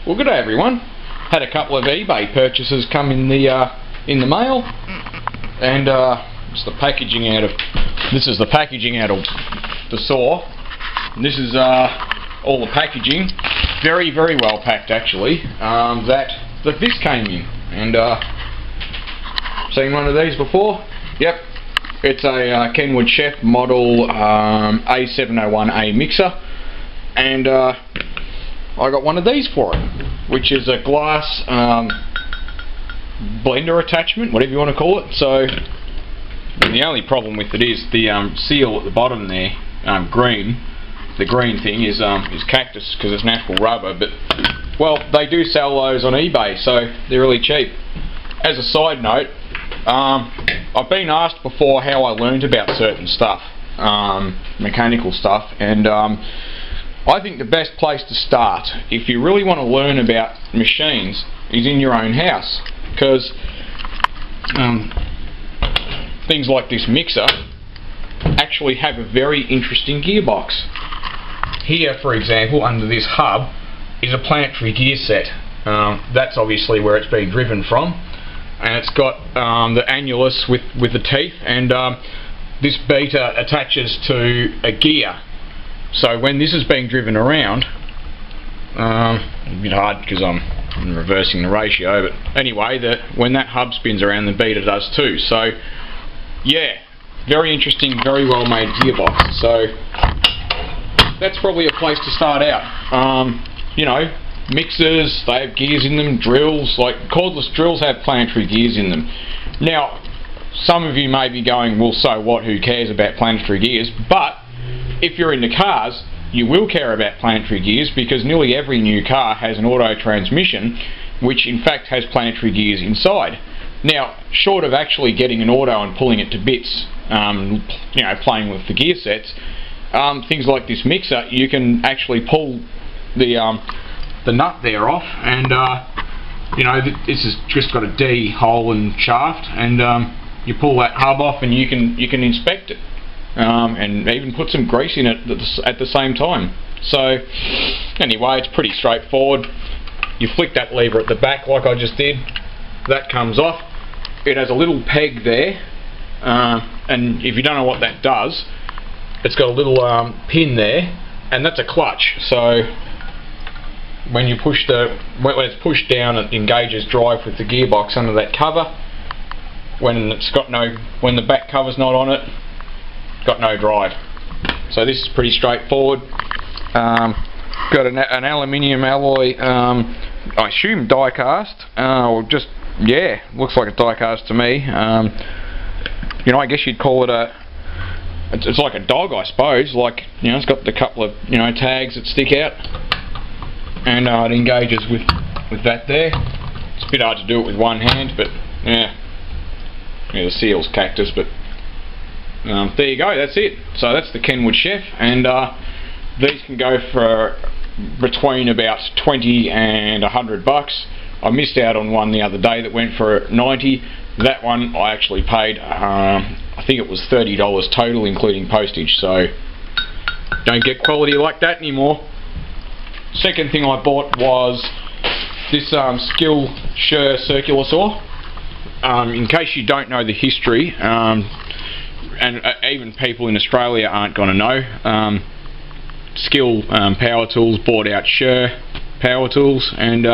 Well, good day everyone. Had a couple of eBay purchases come in the mail, and it's the packaging out of. This is the packaging out of the saw. And this is all the packaging, very well packed actually. That this came in, and seen one of these before? Yep. It's a Kenwood Chef model A701A mixer, and I got one of these for it, which is a glass blender attachment, whatever you want to call it. So the only problem with it is the seal at the bottom there, green. The green thing is cactus because it's natural rubber, but well, they do sell those on eBay, so they're really cheap. As a side note, I've been asked before how I learned about certain stuff, mechanical stuff, and I think the best place to start, if you really want to learn about machines, is in your own house, because things like this mixer actually have a very interesting gearbox. Here, for example, under this hub is a planetary gear set. That's obviously where it's being driven from, and it's got the annulus with the teeth, and this beater attaches to a gear. So when this is being driven around, a bit hard because I'm reversing the ratio, but anyway, when that hub spins around, the beater does too. So yeah, very interesting, very well made gearbox. So that's probably a place to start out. You know, mixers, they have gears in them, drills, like cordless drills have planetary gears in them. Now, some of you may be going, well, so what, who cares about planetary gears? But if you're into cars, you will care about planetary gears, because nearly every new car has an auto transmission, which in fact has planetary gears inside. Now, short of actually getting an auto and pulling it to bits, you know, playing with the gear sets, things like this mixer, you can actually pull the nut there off, and you know, this has just got a D hole and shaft, and you pull that hub off, and you can inspect it. And even put some grease in it at the same time. So anyway, it's pretty straightforward. You flick that lever at the back like I just did, that comes off. It has a little peg there, and if you don't know what that does, it's got a little pin there, and that's a clutch. So when you push when it's pushed down, it engages drive with the gearbox under that cover. When the back cover's not on it, got no drive. So this is pretty straightforward. Got an aluminium alloy, I assume die cast, or just, yeah, looks like a die cast to me. You know, I guess you'd call it it's like a dog, I suppose. Like, you know, it's got the couple of, you know, tags that stick out, and it engages with that there. It's a bit hard to do it with one hand, but yeah, the seal's cactus, but there you go, that's it. So that's the Kenwood Chef, and these can go for between about 20 and $100. I missed out on one the other day that went for 90. That one I actually paid, I think it was $30 total including postage, so don't get quality like that anymore. Second thing I bought was this sher circular saw. In case you don't know the history, and even people in Australia aren't going to know, Skill Power Tools bought out Sher Power Tools, and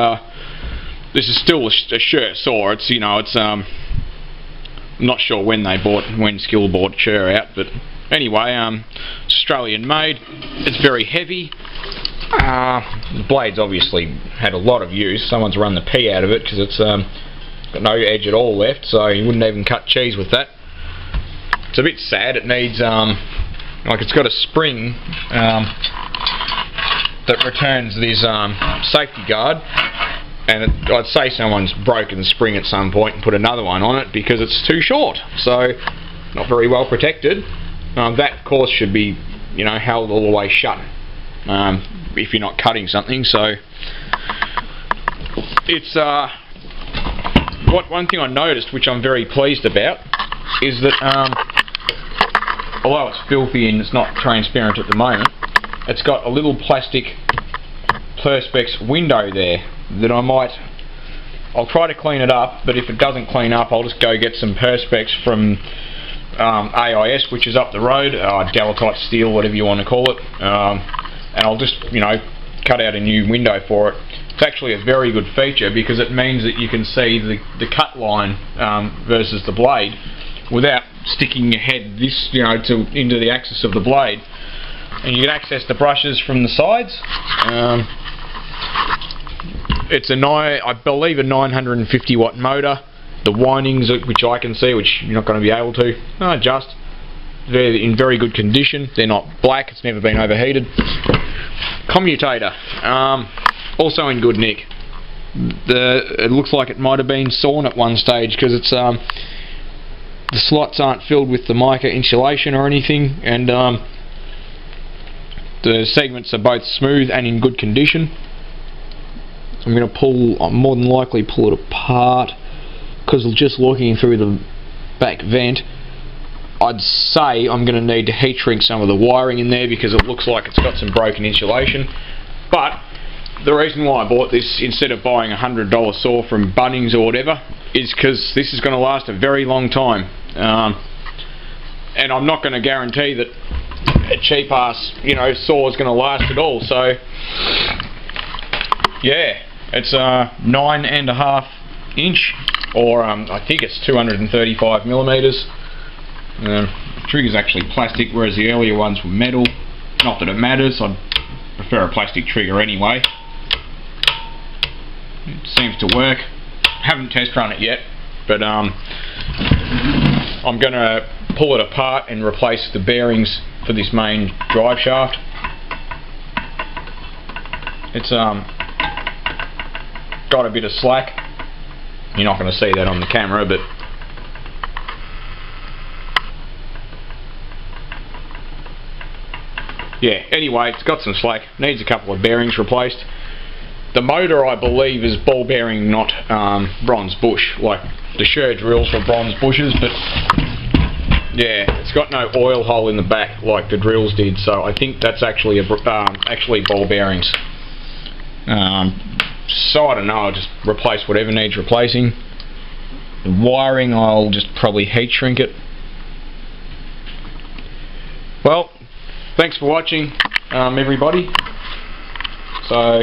this is still a Sher saw. It's, you know, it's I'm not sure when Skill bought Sher out, but anyway, it's Australian made. It's very heavy. The blade's obviously had a lot of use. Someone's run the pee out of it because it's got no edge at all left, so you wouldn't even cut cheese with that. It's a bit sad. It needs like, it's got a spring that returns this safety guard, and I'd say someone's broken the spring at some point and put another one on it because it's too short, so not very well protected. That of course should be, you know, held all the way shut if you're not cutting something. So it's one thing I noticed, which I'm very pleased about, is that although it's filthy and it's not transparent at the moment, it's got a little plastic perspex window there that I'll try to clean it up, but if it doesn't clean up, I'll just go get some Perspex from AIS, which is up the road, Delitite steel, whatever you want to call it, and I'll just, you know, cut out a new window for it. It's actually a very good feature because it means that you can see the cut line versus the blade without sticking your head into the axis of the blade, and you can access the brushes from the sides. It's I believe a 950 watt motor. The windings, which I can see, which you're not going to be able to adjust, they're in very good condition. They're not black, it's never been overheated. Commutator, also in good nick. It looks like it might have been sawn at one stage because it's the slots aren't filled with the mica insulation or anything, and the segments are both smooth and in good condition. I'll more than likely pull it apart, because just looking through the back vent, I'd say I'm going to need to heat shrink some of the wiring in there because it looks like it's got some broken insulation. But the reason why I bought this instead of buying a $100 saw from Bunnings or whatever is because this is going to last a very long time, and I'm not going to guarantee that a cheap ass saw is going to last at all. So yeah, it's 9.5 inch, or I think it's 235 millimeters. The trigger's actually plastic, whereas the earlier ones were metal. Not that it matters, I'd prefer a plastic trigger anyway. It seems to work. Haven't test run it yet, but I'm going to pull it apart and replace the bearings for this main drive shaft. It's got a bit of slack. You're not going to see that on the camera, but yeah, anyway, it's got some slack, needs a couple of bearings replaced. The motor, I believe, is ball bearing, not bronze bush. Like the sher drills were bronze bushes, but yeah, it's got no oil hole in the back like the drills did, so I think that's actually actually ball bearings. So I don't know, I'll just replace whatever needs replacing. The wiring, I'll just probably heat shrink it. Well, thanks for watching, everybody. So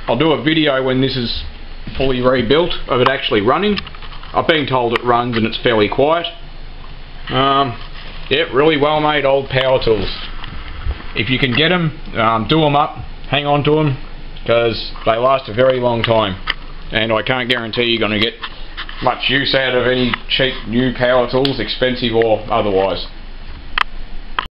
I'll do a video when this is fully rebuilt of it actually running. I've been told it runs and it's fairly quiet. Yeah, really well made old power tools. If you can get them, do them up, hang on to them, because they last a very long time, and I can't guarantee you're going to get much use out of any cheap new power tools, expensive or otherwise.